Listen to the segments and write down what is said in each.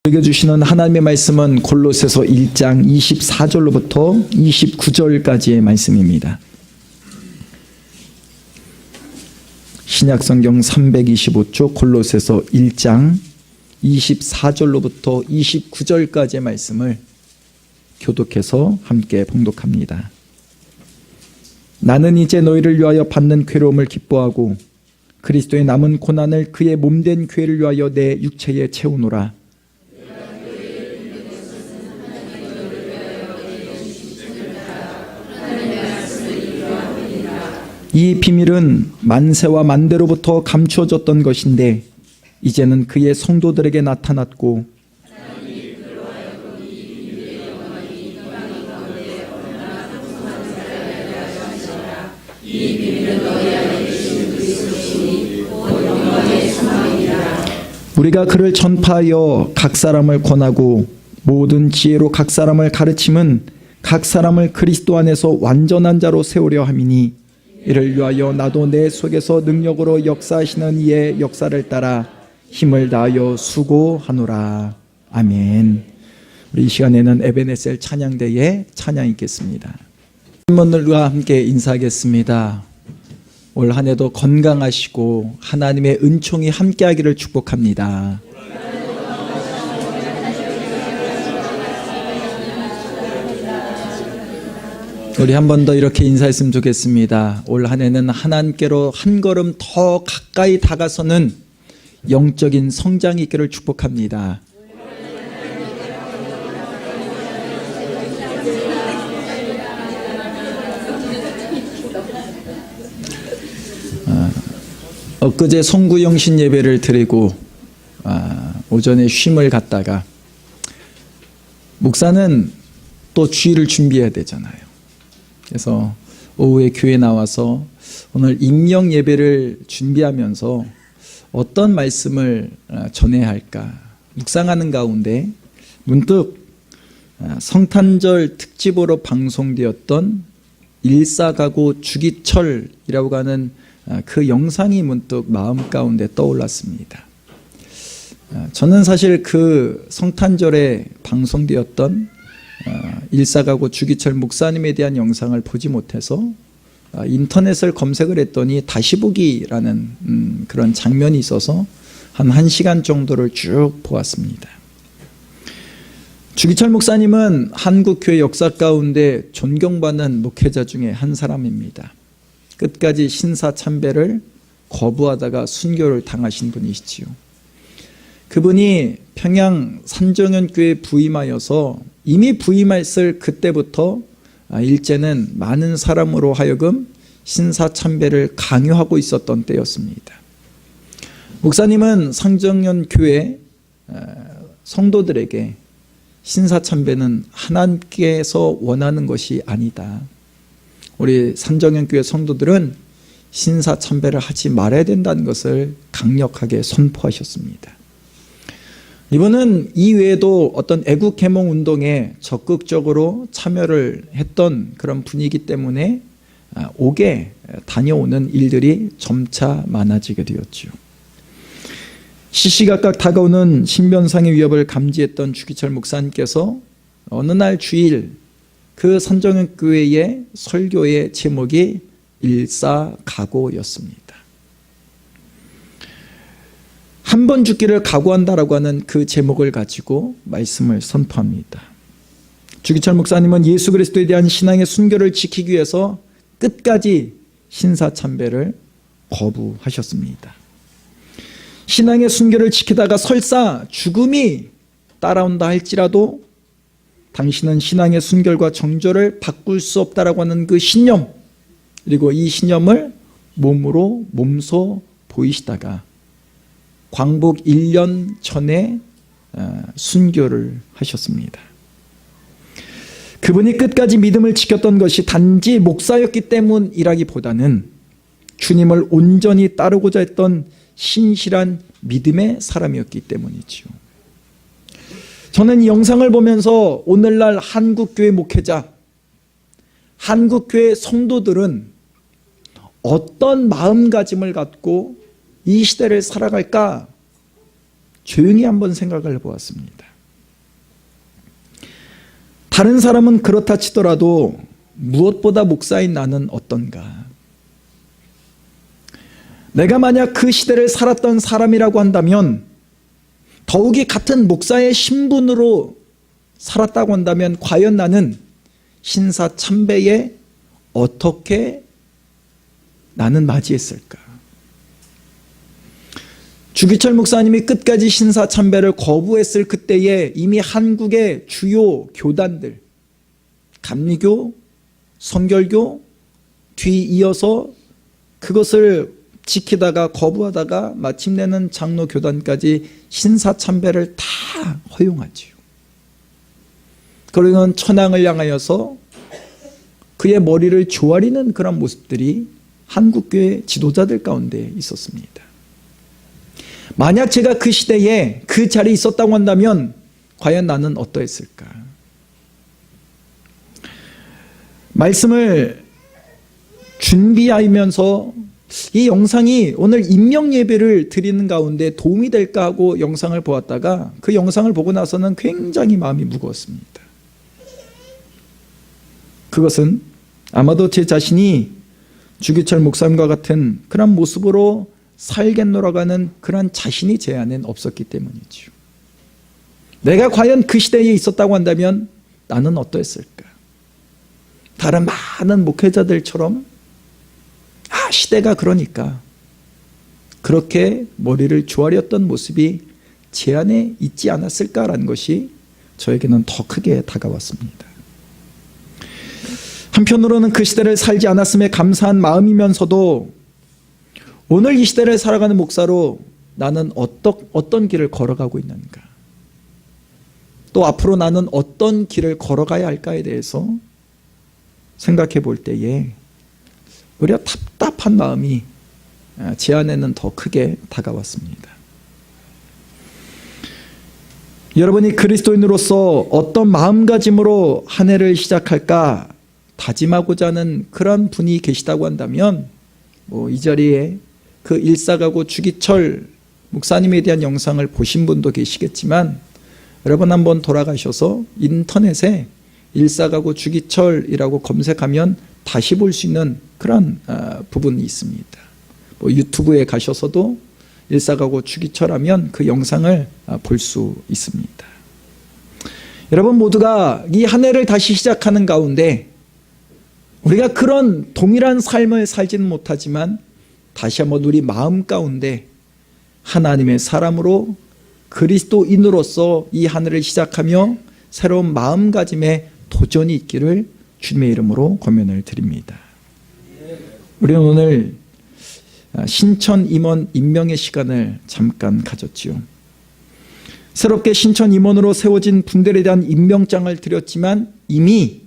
읽어주시는 하나님의 말씀은 골로새서 1장 24절로부터 29절까지의 말씀입니다. 신약성경 325쪽 골로새서 1장 24절로부터 29절까지의 말씀을 교독해서 함께 봉독합니다. 나는 이제 너희를 위하여 받는 괴로움을 기뻐하고 그리스도의 남은 고난을 그의 몸된 교회를 위하여 내 육체에 채우노라. 이 비밀은 만세와 만대로부터 감추어졌던 것인데 이제는 그의 성도들에게 나타났고 우리가 그를 전파하여 각 사람을 권하고 모든 지혜로 각 사람을 가르침은 각 사람을 그리스도 안에서 완전한 자로 세우려 함이니 이를 위하여 나도 내 속에서 능력으로 역사하시는 이의 역사를 따라 힘을 다하여 수고하노라. 아멘. 우리 이 시간에는 에베네셀 찬양대에 찬양 있겠습니다. 신문들과 함께 인사하겠습니다. 올 한 해도 건강하시고 하나님의 은총이 함께하기를 축복합니다. 우리 한 번 더 이렇게 인사했으면 좋겠습니다. 올 한 해는 하나님께로 한 걸음 더 가까이 다가서는 영적인 성장이 있기를 축복합니다. 엊그제 송구영신 예배를 드리고 오전에 쉼을 갔다가 목사는 또 주일을 준비해야 되잖아요. 그래서 오후에 교회 나와서 오늘 임명 예배를 준비하면서 어떤 말씀을 전해야 할까 묵상하는 가운데 문득 성탄절 특집으로 방송되었던 일사가고 주기철이라고 하는 그 영상이 문득 마음 가운데 떠올랐습니다. 저는 사실 그 성탄절에 방송되었던 일사가고 주기철 목사님에 대한 영상을 보지 못해서 인터넷을 검색을 했더니 다시 보기라는 그런 장면이 있어서 한 1시간 정도를 쭉 보았습니다. 주기철 목사님은 한국교회 역사 가운데 존경받는 목회자 중에 한 사람입니다. 끝까지 신사참배를 거부하다가 순교를 당하신 분이시지요. 그분이 평양 산정연교회에 부임하여서 이미 부임했을 그때부터 일제는 많은 사람으로 하여금 신사참배를 강요하고 있었던 때였습니다. 목사님은 산정연교회 성도들에게 신사참배는 하나님께서 원하는 것이 아니다. 우리 산정연교회 성도들은 신사참배를 하지 말아야 된다는 것을 강력하게 선포하셨습니다. 이분은 이외에도 어떤 애국개몽 운동에 적극적으로 참여를 했던 그런 분이기 때문에 옥에 다녀오는 일들이 점차 많아지게 되었죠. 시시각각 다가오는 신변상의 위협을 감지했던 주기철 목사님께서 어느 날 주일 그 산정연교회의 설교의 제목이 일사각오였습니다. 한 번 죽기를 각오한다라고 하는 그 제목을 가지고 말씀을 선포합니다. 주기철 목사님은 예수 그리스도에 대한 신앙의 순결을 지키기 위해서 끝까지 신사참배를 거부하셨습니다. 신앙의 순결을 지키다가 설사 죽음이 따라온다 할지라도 당신은 신앙의 순결과 정절을 바꿀 수 없다라고 하는 그 신념, 그리고 이 신념을 몸으로 몸소 보이시다가 광복 1년 전에 순교를 하셨습니다. 그분이 끝까지 믿음을 지켰던 것이 단지 목사였기 때문이라기보다는 주님을 온전히 따르고자 했던 신실한 믿음의 사람이었기 때문이지요. 저는 이 영상을 보면서 오늘날 한국교회 목회자, 한국교회 성도들은 어떤 마음가짐을 갖고 이 시대를 살아갈까 조용히 한번 생각을 해보았습니다. 다른 사람은 그렇다 치더라도 무엇보다 목사인 나는 어떤가? 내가 만약 그 시대를 살았던 사람이라고 한다면, 더욱이 같은 목사의 신분으로 살았다고 한다면 과연 나는 신사참배에 어떻게 나는 맞이했을까? 주기철 목사님이 끝까지 신사참배를 거부했을 그때에 이미 한국의 주요 교단들, 감리교, 성결교, 뒤이어서 그것을 지키다가 거부하다가 마침내는 장로교단까지 신사참배를 다 허용하지요. 그러면 천황을 향하여서 그의 머리를 조아리는 그런 모습들이 한국교회 지도자들 가운데 있었습니다. 만약 제가 그 시대에 그 자리에 있었다고 한다면 과연 나는 어떠했을까? 말씀을 준비하면서 이 영상이 오늘 임명예배를 드리는 가운데 도움이 될까 하고 영상을 보았다가 그 영상을 보고 나서는 굉장히 마음이 무거웠습니다. 그것은 아마도 제 자신이 주기철 목사님과 같은 그런 모습으로 살겠노라고 하는 그런 자신이 제 안엔 없었기 때문이죠. 내가 과연 그 시대에 있었다고 한다면 나는 어떠했을까? 다른 많은 목회자들처럼 시대가 그러니까 그렇게 머리를 조아렸던 모습이 제 안에 있지 않았을까라는 것이 저에게는 더 크게 다가왔습니다. 한편으로는 그 시대를 살지 않았음에 감사한 마음이면서도 오늘 이 시대를 살아가는 목사로 나는 어떤 길을 걸어가고 있는가, 또 앞으로 나는 어떤 길을 걸어가야 할까에 대해서 생각해 볼 때에 오히려 답답한 마음이 제 안에는 더 크게 다가왔습니다. 여러분이 그리스도인으로서 어떤 마음가짐으로 한 해를 시작할까 다짐하고자 하는 그런 분이 계시다고 한다면 이 자리에 그 일사가고 주기철 목사님에 대한 영상을 보신 분도 계시겠지만 여러분 한번 돌아가셔서 인터넷에 일사가고 주기철이라고 검색하면 다시 볼 수 있는 그런 부분이 있습니다. 유튜브에 가셔서도 일사가고 주기철하면 그 영상을 볼 수 있습니다. 여러분 모두가 이 한 해를 다시 시작하는 가운데 우리가 그런 동일한 삶을 살지는 못하지만 다시 한번 우리 마음 가운데 하나님의 사람으로 그리스도인으로서 이 한 해를 시작하며 새로운 마음가짐에 도전이 있기를 주님의 이름으로 권면을 드립니다. 우리는 오늘 신천 임원 임명의 시간을 잠깐 가졌지요. 새롭게 신천 임원으로 세워진 분들에 대한 임명장을 드렸지만 이미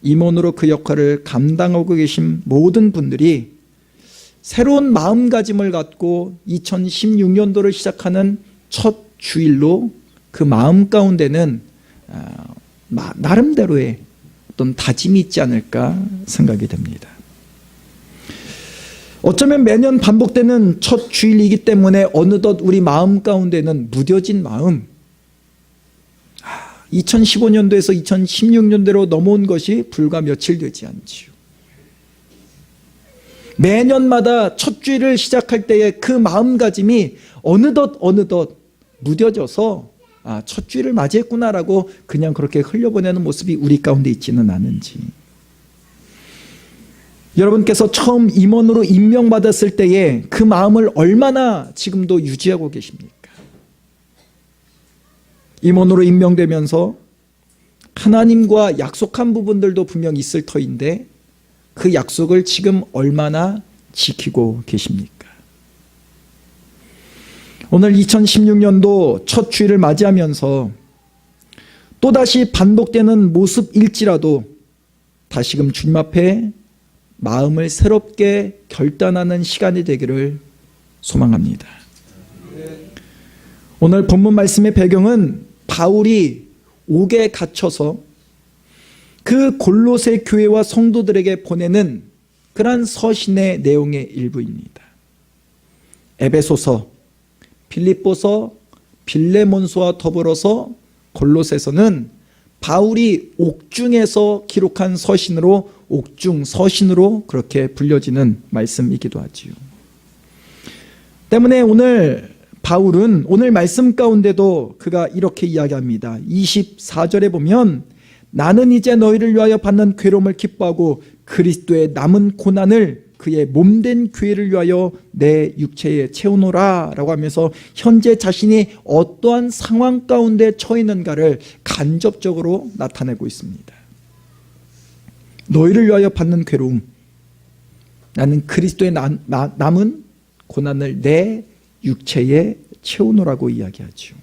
임원으로 그 역할을 감당하고 계신 모든 분들이 새로운 마음가짐을 갖고 2016년도를 시작하는 첫 주일로 그 마음 가운데는 나름대로의 어떤 다짐이 있지 않을까 생각이 됩니다. 어쩌면 매년 반복되는 첫 주일이기 때문에 어느덧 우리 마음 가운데는 무뎌진 마음, 2015년도에서 2016년도로 넘어온 것이 불과 며칠 되지 않지요. 매년마다 첫 주일을 시작할 때의 그 마음가짐이 어느덧 무뎌져서 첫 주일을 맞이했구나라고 그냥 그렇게 흘려보내는 모습이 우리 가운데 있지는 않은지, 여러분께서 처음 임원으로 임명받았을 때에 그 마음을 얼마나 지금도 유지하고 계십니까? 임원으로 임명되면서 하나님과 약속한 부분들도 분명 있을 터인데 그 약속을 지금 얼마나 지키고 계십니까? 오늘 2016년도 첫 주일을 맞이하면서 또다시 반복되는 모습일지라도 다시금 주님 앞에 마음을 새롭게 결단하는 시간이 되기를 소망합니다. 오늘 본문 말씀의 배경은 바울이 옥에 갇혀서 그 골로새 교회와 성도들에게 보내는 그러한 서신의 내용의 일부입니다. 에베소서, 필립보서, 빌레몬서와 더불어서 골로새서는 바울이 옥중에서 기록한 서신으로 옥중 서신으로 그렇게 불려지는 말씀이기도 하지요. 때문에 오늘 바울은 오늘 말씀 가운데도 그가 이렇게 이야기합니다. 24절에 보면 나는 이제 너희를 위하여 받는 괴로움을 기뻐하고 그리스도의 남은 고난을 그의 몸된 교회를 위하여 내 육체에 채우노라 라고 하면서 현재 자신이 어떠한 상황 가운데 처해 있는가를 간접적으로 나타내고 있습니다. 너희를 위하여 받는 괴로움, 나는 그리스도의 남은 고난을 내 육체에 채우노라고 이야기하죠.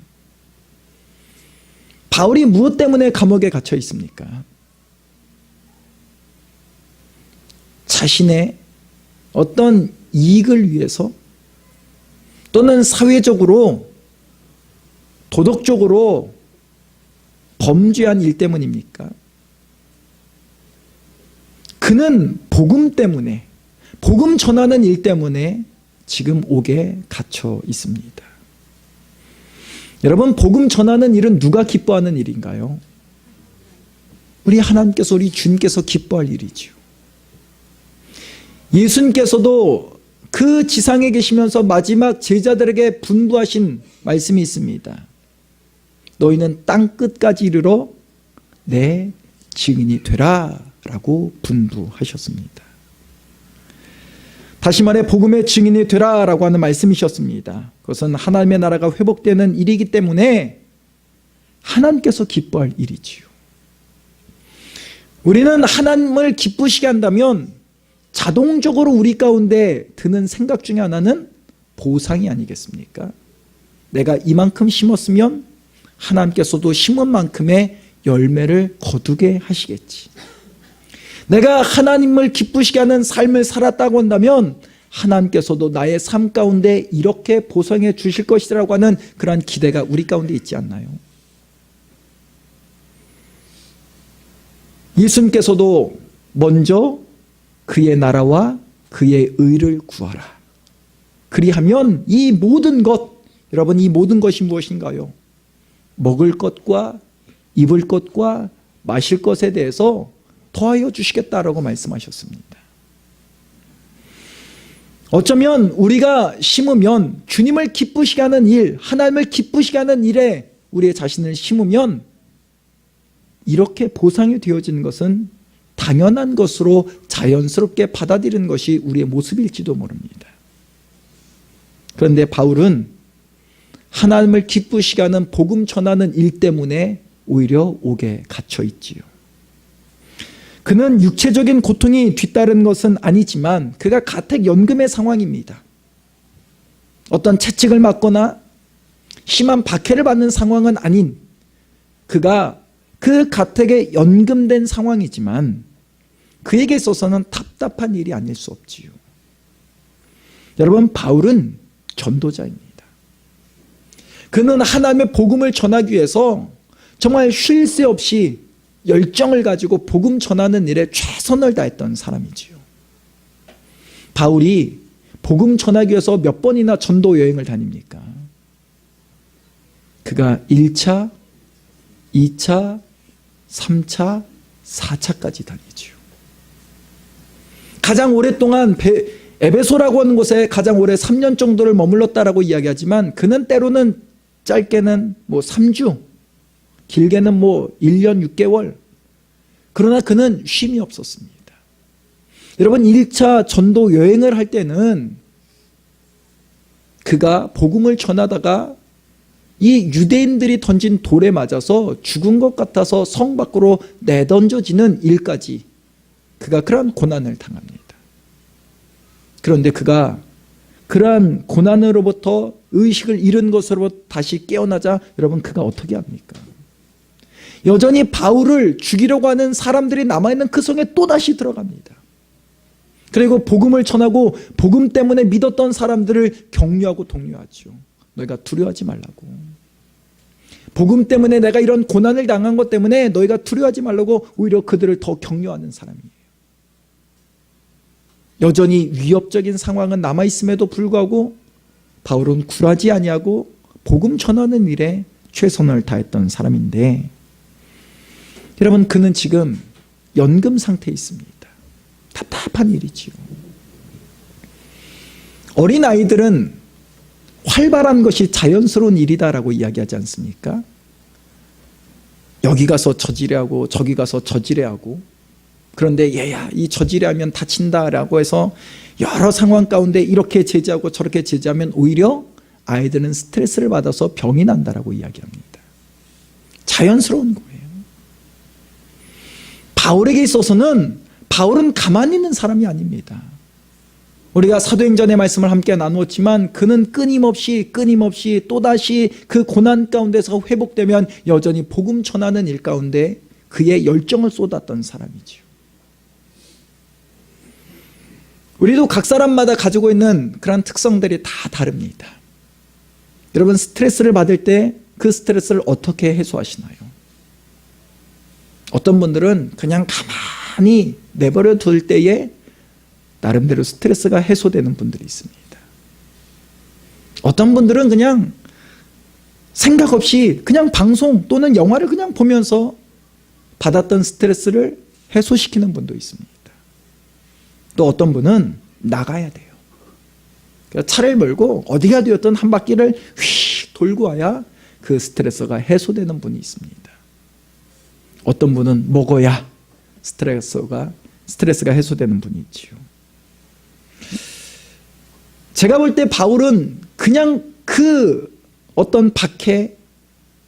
바울이 무엇 때문에 감옥에 갇혀 있습니까? 자신의 어떤 이익을 위해서 또는 사회적으로 도덕적으로 범죄한 일 때문입니까? 그는 복음 때문에, 복음 전하는 일 때문에 지금 옥에 갇혀 있습니다. 여러분, 복음 전하는 일은 누가 기뻐하는 일인가요? 우리 하나님께서, 우리 주님께서 기뻐할 일이지요. 예수님께서도 그 지상에 계시면서 마지막 제자들에게 분부하신 말씀이 있습니다. 너희는 땅 끝까지 이르러 내 증인이 되라 라고 분부하셨습니다. 다시 말해 복음의 증인이 되라 라고 하는 말씀이셨습니다. 그것은 하나님의 나라가 회복되는 일이기 때문에 하나님께서 기뻐할 일이지요. 우리는 하나님을 기쁘시게 한다면 자동적으로 우리 가운데 드는 생각 중에 하나는 보상이 아니겠습니까? 내가 이만큼 심었으면 하나님께서도 심은 만큼의 열매를 거두게 하시겠지. 내가 하나님을 기쁘시게 하는 삶을 살았다고 한다면 하나님께서도 나의 삶 가운데 이렇게 보상해 주실 것이라고 하는 그러한 기대가 우리 가운데 있지 않나요? 예수님께서도 먼저 그의 나라와 그의 의를 구하라. 그리하면 이 모든 것, 여러분 이 모든 것이 무엇인가요? 먹을 것과 입을 것과 마실 것에 대해서 더하여 주시겠다라고 말씀하셨습니다. 어쩌면 우리가 심으면 주님을 기쁘시게 하는 일, 하나님을 기쁘시게 하는 일에 우리의 자신을 심으면 이렇게 보상이 되어지는 것은 당연한 것으로 자연스럽게 받아들이는 것이 우리의 모습일지도 모릅니다. 그런데 바울은 하나님을 기쁘시게 하는 복음 전하는 일 때문에 오히려 옥에 갇혀 있지요. 그는 육체적인 고통이 뒤따른 것은 아니지만 그가 가택연금의 상황입니다. 어떤 채찍을 맞거나 심한 박해를 받는 상황은 아닌 그가 그 가택에 연금된 상황이지만 그에게 있어서는 답답한 일이 아닐 수 없지요. 여러분, 바울은 전도자입니다. 그는 하나님의 복음을 전하기 위해서 정말 쉴 새 없이 열정을 가지고 복음 전하는 일에 최선을 다했던 사람이지요. 바울이 복음 전하기 위해서 몇 번이나 전도 여행을 다닙니까? 그가 1차, 2차, 3차, 4차까지 다니지요. 가장 오랫동안 에베소라고 하는 곳에 가장 오래 3년 정도를 머물렀다라고 이야기하지만 그는 때로는 짧게는 3주, 길게는 1년 6개월. 그러나 그는 쉼이 없었습니다. 여러분, 1차 전도 여행을 할 때는 그가 복음을 전하다가 이 유대인들이 던진 돌에 맞아서 죽은 것 같아서 성 밖으로 내던져지는 일까지 그가 그러한 고난을 당합니다. 그런데 그가 그러한 고난으로부터 의식을 잃은 것으로부터 다시 깨어나자 여러분 그가 어떻게 합니까? 여전히 바울을 죽이려고 하는 사람들이 남아있는 그 성에 또다시 들어갑니다. 그리고 복음을 전하고 복음 때문에 믿었던 사람들을 격려하고 독려하죠. 너희가 두려워하지 말라고. 복음 때문에 내가 이런 고난을 당한 것 때문에 너희가 두려워하지 말라고 오히려 그들을 더 격려하는 사람이에요. 여전히 위협적인 상황은 남아있음에도 불구하고 바울은 굴하지 아니하고 복음 전하는 일에 최선을 다했던 사람인데 여러분, 그는 지금 연금 상태에 있습니다. 답답한 일이지요. 어린아이들은 활발한 것이 자연스러운 일이다라고 이야기하지 않습니까? 여기 가서 저지레하고 저기 가서 저지레하고, 그런데 얘야 이 저지레하면 다친다라고 해서 여러 상황 가운데 이렇게 제지하고 저렇게 제지하면 오히려 아이들은 스트레스를 받아서 병이 난다라고 이야기합니다. 자연스러운 거예요. 바울에게 있어서는 바울은 가만히 있는 사람이 아닙니다. 우리가 사도행전의 말씀을 함께 나누었지만 그는 끊임없이 또다시 그 고난 가운데서 회복되면 여전히 복음 전하는 일 가운데 그의 열정을 쏟았던 사람이죠. 우리도 각 사람마다 가지고 있는 그런 특성들이 다 다릅니다. 여러분, 스트레스를 받을 때 그 스트레스를 어떻게 해소하시나요? 어떤 분들은 그냥 가만히 내버려 둘 때에 나름대로 스트레스가 해소되는 분들이 있습니다. 어떤 분들은 그냥 생각 없이 그냥 방송 또는 영화를 그냥 보면서 받았던 스트레스를 해소시키는 분도 있습니다. 또 어떤 분은 나가야 돼요. 그러니까 차를 몰고 어디가 되었든 한 바퀴를 휙 돌고 와야 그 스트레스가 해소되는 분이 있습니다. 어떤 분은 먹어야 스트레스가 해소되는 분이 있지요. 제가 볼 때 바울은 그냥 그 어떤 박해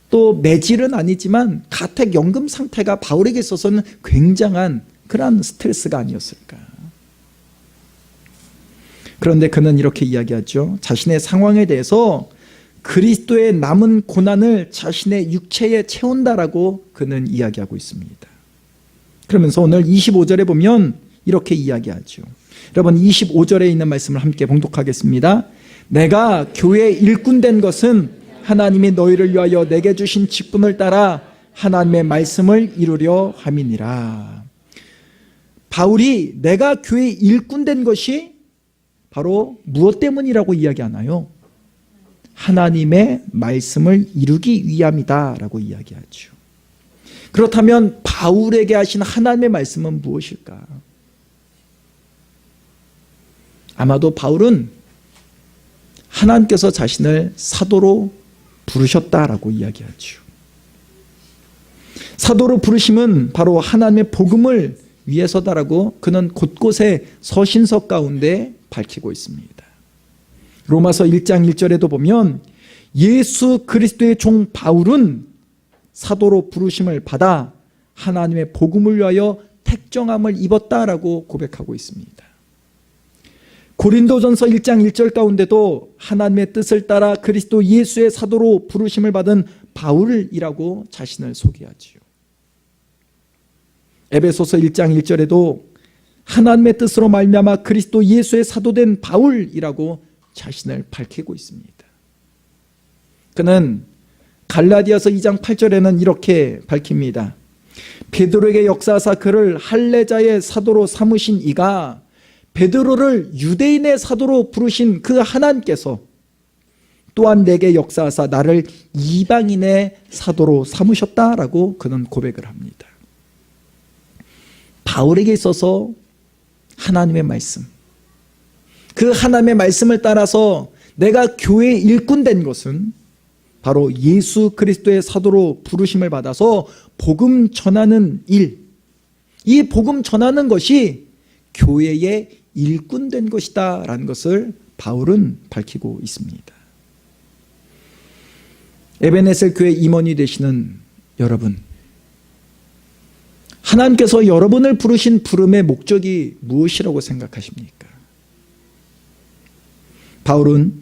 또 매질은 아니지만 가택 연금 상태가 바울에게 있어서는 굉장한 그런 스트레스가 아니었을까. 그런데 그는 이렇게 이야기하죠. 자신의 상황에 대해서 그리스도의 남은 고난을 자신의 육체에 채운다라고 그는 이야기하고 있습니다. 그러면서 오늘 25절에 보면 이렇게 이야기하죠. 여러분, 25절에 있는 말씀을 함께 봉독하겠습니다. 내가 교회의 일꾼 된 것은 하나님이 너희를 위하여 내게 주신 직분을 따라 하나님의 말씀을 이루려 함이니라. 바울이 내가 교회의 일꾼 된 것이 바로 무엇 때문이라고 이야기하나요? 하나님의 말씀을 이루기 위함이다 라고 이야기하죠. 그렇다면 바울에게 하신 하나님의 말씀은 무엇일까? 아마도 바울은 하나님께서 자신을 사도로 부르셨다라고 이야기하죠. 사도로 부르심은 바로 하나님의 복음을 위해서다라고 그는 곳곳에 서신서 가운데 밝히고 있습니다. 로마서 1장 1절에도 보면 예수 그리스도의 종 바울은 사도로 부르심을 받아 하나님의 복음을 위하여 택정함을 입었다라고 고백하고 있습니다. 고린도전서 1장 1절 가운데도 하나님의 뜻을 따라 그리스도 예수의 사도로 부르심을 받은 바울이라고 자신을 소개하지요. 에베소서 1장 1절에도 하나님의 뜻으로 말미암아 그리스도 예수의 사도된 바울이라고 자신을 밝히고 있습니다. 그는 갈라디아서 2장 8절에는 이렇게 밝힙니다. 베드로에게 역사하사 그를 할례자의 사도로 삼으신 이가 베드로를 유대인의 사도로 부르신 그 하나님께서 또한 내게 역사하사 나를 이방인의 사도로 삼으셨다라고 그는 고백을 합니다. 바울에게 있어서 하나님의 말씀, 그 하나님의 말씀을 따라서 내가 교회의 일꾼 된 것은 바로 예수 그리스도의 사도로 부르심을 받아서 복음 전하는 일, 이 복음 전하는 것이 교회의 일꾼 된 것이다 라는 것을 바울은 밝히고 있습니다. 에베네셀 교회 임원이 되시는 여러분, 하나님께서 여러분을 부르신 부름의 목적이 무엇이라고 생각하십니까? 바울은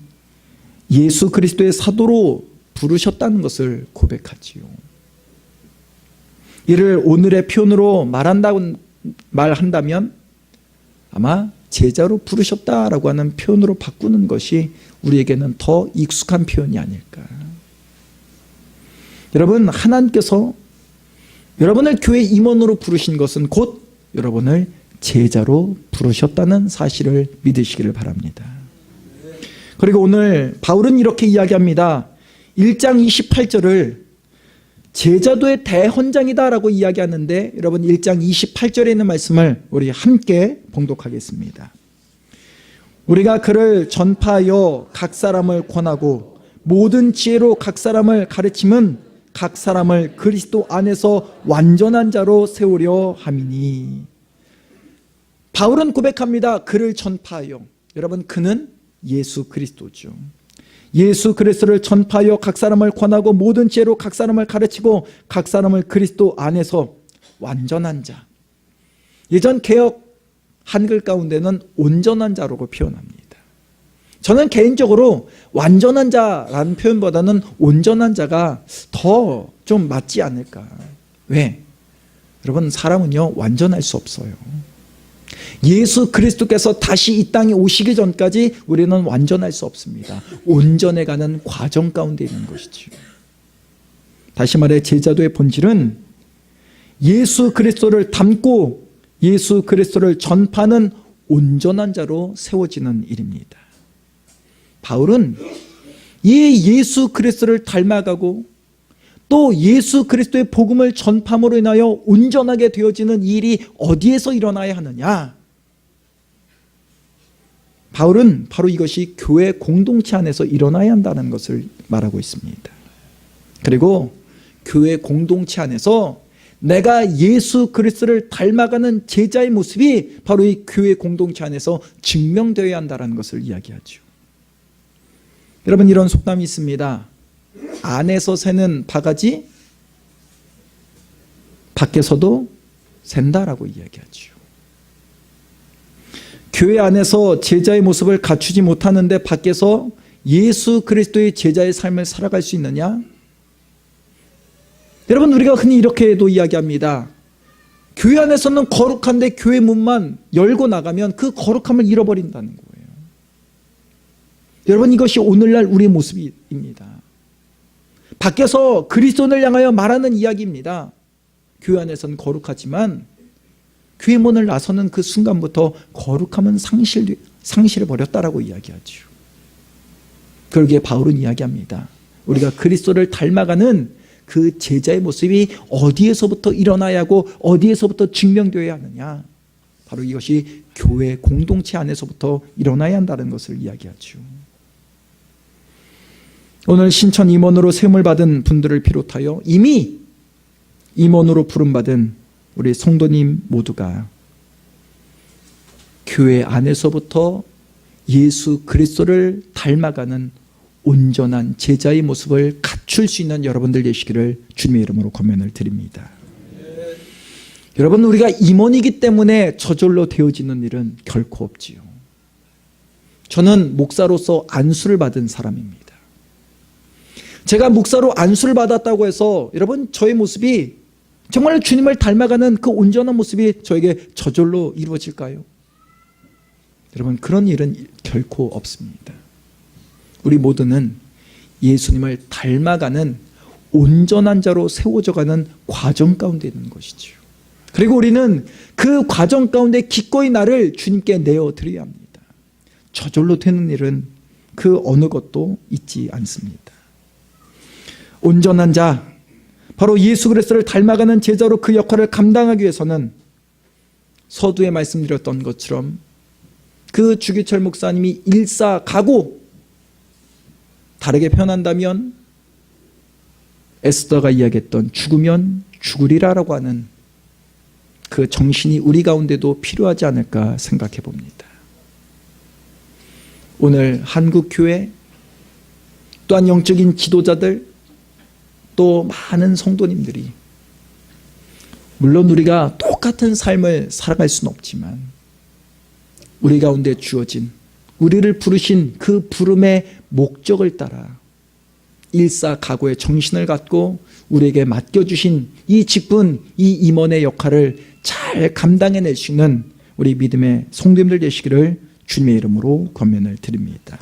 예수 그리스도의 사도로 부르셨다는 것을 고백하지요. 이를 오늘의 표현으로 말한다면 아마 제자로 부르셨다라고 하는 표현으로 바꾸는 것이 우리에게는 더 익숙한 표현이 아닐까. 여러분, 하나님께서 여러분을 교회 임원으로 부르신 것은 곧 여러분을 제자로 부르셨다는 사실을 믿으시기를 바랍니다. 그리고 오늘 바울은 이렇게 이야기합니다. 1장 28절을 제자도의 대헌장이다라고 이야기하는데 여러분 1장 28절에 있는 말씀을 우리 함께 봉독하겠습니다. 우리가 그를 전파하여 각 사람을 권하고 모든 지혜로 각 사람을 가르침은 각 사람을 그리스도 안에서 완전한 자로 세우려 함이니. 바울은 고백합니다. 그를 전파하여. 여러분 그는 예수 그리스도죠. 예수 그리스도를 전파하여 각 사람을 권하고 모든 지혜로 각 사람을 가르치고 각 사람을 그리스도 안에서 완전한 자. 예전 개역 한글 가운데는 온전한 자라고 표현합니다. 저는 개인적으로 완전한 자라는 표현보다는 온전한 자가 더 좀 맞지 않을까. 왜? 여러분 사람은요 완전할 수 없어요. 예수 그리스도께서 다시 이 땅에 오시기 전까지 우리는 완전할 수 없습니다. 온전해가는 과정 가운데 있는 것이죠. 다시 말해 제자도의 본질은 예수 그리스도를 닮고 예수 그리스도를 전파하는 온전한 자로 세워지는 일입니다. 바울은 이 예수 그리스도를 닮아가고 또 예수 그리스도의 복음을 전파함으로 인하여 온전하게 되어지는 일이 어디에서 일어나야 하느냐? 바울은 바로 이것이 교회 공동체 안에서 일어나야 한다는 것을 말하고 있습니다. 그리고 교회 공동체 안에서 내가 예수 그리스도를 닮아가는 제자의 모습이 바로 이 교회 공동체 안에서 증명되어야 한다는 것을 이야기하죠. 여러분 이런 속담이 있습니다. 안에서 새는 바가지 밖에서도 샌다라고 이야기하죠. 교회 안에서 제자의 모습을 갖추지 못하는데 밖에서 예수 그리스도의 제자의 삶을 살아갈 수 있느냐? 여러분 우리가 흔히 이렇게도 이야기합니다. 교회 안에서는 거룩한데 교회 문만 열고 나가면 그 거룩함을 잃어버린다는 거예요. 여러분 이것이 오늘날 우리의 모습입니다. 밖에서 그리스도를 향하여 말하는 이야기입니다. 교회 안에서는 거룩하지만 교회 문을 나서는 그 순간부터 거룩함은 상실해버렸다라고 이야기하죠. 그러기에 바울은 이야기합니다. 우리가 그리스도를 닮아가는 그 제자의 모습이 어디에서부터 일어나야 하고 어디에서부터 증명되어야 하느냐. 바로 이것이 교회 공동체 안에서부터 일어나야 한다는 것을 이야기하죠. 오늘 신천 임원으로 세움을 받은 분들을 비롯하여 이미 임원으로 부름받은 우리 성도님 모두가 교회 안에서부터 예수 그리스도를 닮아가는 온전한 제자의 모습을 갖출 수 있는 여러분들 되시기를 주님의 이름으로 권면을 드립니다. 여러분 우리가 임원이기 때문에 저절로 되어지는 일은 결코 없지요. 저는 목사로서 안수를 받은 사람입니다. 제가 목사로 안수를 받았다고 해서 여러분 저의 모습이 정말 주님을 닮아가는 그 온전한 모습이 저에게 저절로 이루어질까요? 여러분 그런 일은 결코 없습니다. 우리 모두는 예수님을 닮아가는 온전한 자로 세워져가는 과정 가운데 있는 것이죠. 그리고 우리는 그 과정 가운데 기꺼이 나를 주님께 내어드려야 합니다. 저절로 되는 일은 그 어느 것도 있지 않습니다. 온전한 자, 바로 예수 그리스도를 닮아가는 제자로 그 역할을 감당하기 위해서는 서두에 말씀드렸던 것처럼 그 주기철 목사님이 일사각오, 다르게 표현한다면 에스더가 이야기했던 죽으면 죽으리라라고 하는 그 정신이 우리 가운데도 필요하지 않을까 생각해 봅니다. 오늘 한국교회 또한 영적인 지도자들 또 많은 성도님들이 물론 우리가 똑같은 삶을 살아갈 수는 없지만 우리 가운데 주어진 우리를 부르신 그 부름의 목적을 따라 일사각오의 정신을 갖고 우리에게 맡겨주신 이 직분, 이 임원의 역할을 잘 감당해낼 수 있는 우리 믿음의 성도님들 되시기를 주님의 이름으로 권면을 드립니다.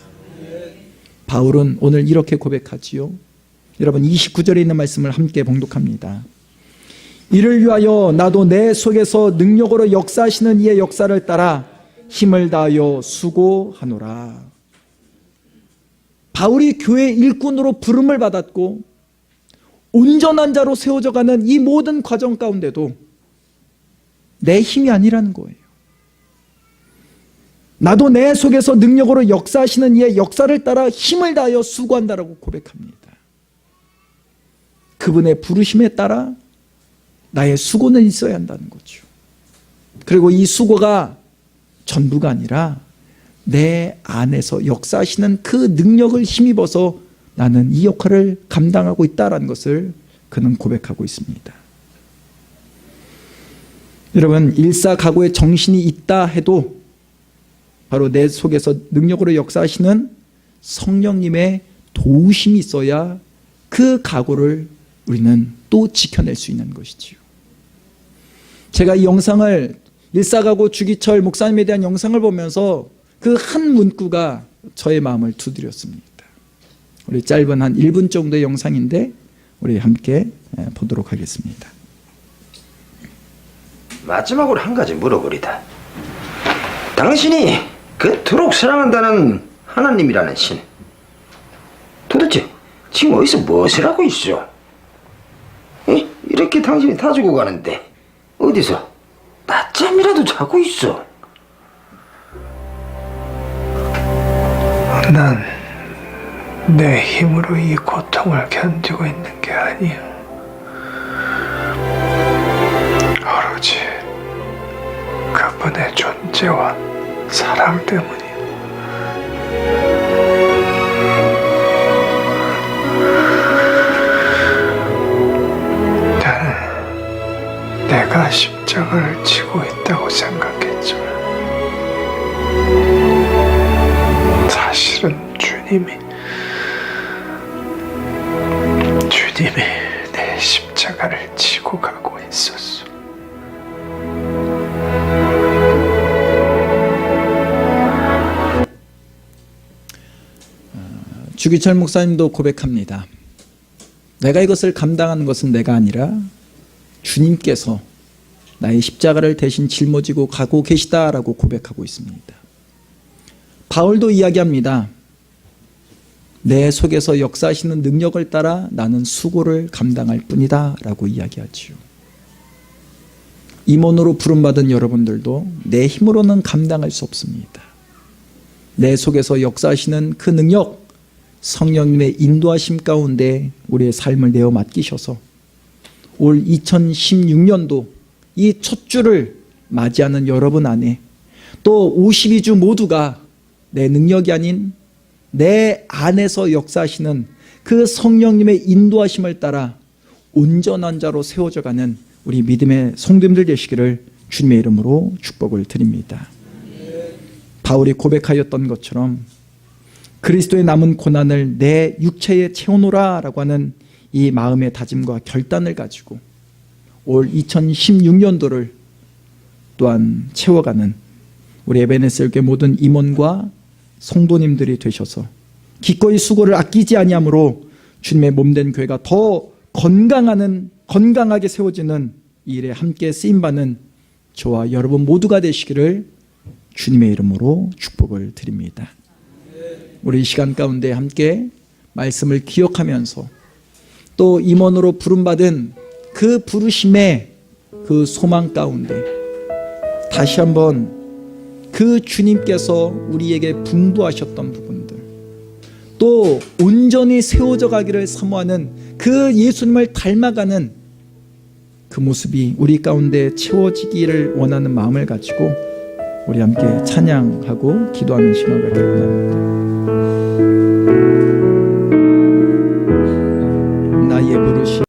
바울은 오늘 이렇게 고백하지요. 여러분 29절에 있는 말씀을 함께 봉독합니다. 이를 위하여 나도 내 속에서 능력으로 역사하시는 이의 역사를 따라 힘을 다하여 수고하노라. 바울이 교회 일꾼으로 부름을 받았고 온전한 자로 세워져가는 이 모든 과정 가운데도 내 힘이 아니라는 거예요. 나도 내 속에서 능력으로 역사하시는 이의 역사를 따라 힘을 다하여 수고한다라고 고백합니다. 그분의 부르심에 따라 나의 수고는 있어야 한다는 거죠. 그리고 이 수고가 전부가 아니라 내 안에서 역사하시는 그 능력을 힘입어서 나는 이 역할을 감당하고 있다는 것을 그는 고백하고 있습니다. 여러분, 일사각오의 정신이 있다 해도 바로 내 속에서 능력으로 역사하시는 성령님의 도우심이 있어야 그 각오를 우리는 또 지켜낼 수 있는 것이지요. 제가 이 영상을 일사각오 주기철 목사님에 대한 영상을 보면서 그 한 문구가 저의 마음을 두드렸습니다. 우리 짧은 한 1분 정도의 영상인데 우리 함께 보도록 하겠습니다. 마지막으로 한 가지 물어보리다. 당신이 그토록 사랑한다는 하나님이라는 신, 도대체 지금 어디서 무엇을 하고 있어? 이렇게 당신이 다 죽어가는데 어디서 낮잠이라도 자고 있어? 난 내 힘으로 이 고통을 견디고 있는 게 아니야. 오로지 그분의 존재와 사랑 때문이야. 나는 내가 십자가를 지고 있다고 생각했지만 사실은 주님이 내 십자가를 지고 가고 있었어. 주기철 목사님도 고백합니다. 내가 이것을 감당하는 것은 내가 아니라 주님께서 나의 십자가를 대신 짊어지고 가고 계시다라고 고백하고 있습니다. 바울도 이야기합니다. 내 속에서 역사하시는 능력을 따라 나는 수고를 감당할 뿐이다 라고 이야기하지요. 임원으로 부름받은 여러분들도 내 힘으로는 감당할 수 없습니다. 내 속에서 역사하시는 그 능력, 성령님의 인도하심 가운데 우리의 삶을 내어 맡기셔서 올 2016년도 이 첫 주를 맞이하는 여러분 안에 또 52주 모두가 내 능력이 아닌 내 안에서 역사하시는 그 성령님의 인도하심을 따라 온전한 자로 세워져가는 우리 믿음의 성도님들 되시기를 주님의 이름으로 축복을 드립니다. 바울이 고백하였던 것처럼 그리스도의 남은 고난을 내 육체에 채워놓으라 라고 하는 이 마음의 다짐과 결단을 가지고 올 2016년도를 또한 채워가는 우리 에베네셀 교회 모든 임원과 성도님들이 되셔서 기꺼이 수고를 아끼지 아니함으로 주님의 몸된 교회가 더 건강하게 세워지는 이 일에 함께 쓰임받는 저와 여러분 모두가 되시기를 주님의 이름으로 축복을 드립니다. 우리 이 시간 가운데 함께 말씀을 기억하면서 또 임원으로 부름받은 그 부르심의 그 소망 가운데 다시 한번 그 주님께서 우리에게 분부하셨던 부분들, 또 온전히 세워져 가기를 사모하는 그 예수님을 닮아가는 그 모습이 우리 가운데 채워지기를 원하는 마음을 가지고 우리 함께 찬양하고 기도하는 시간을 갖기를 원합니다. 나의 부르심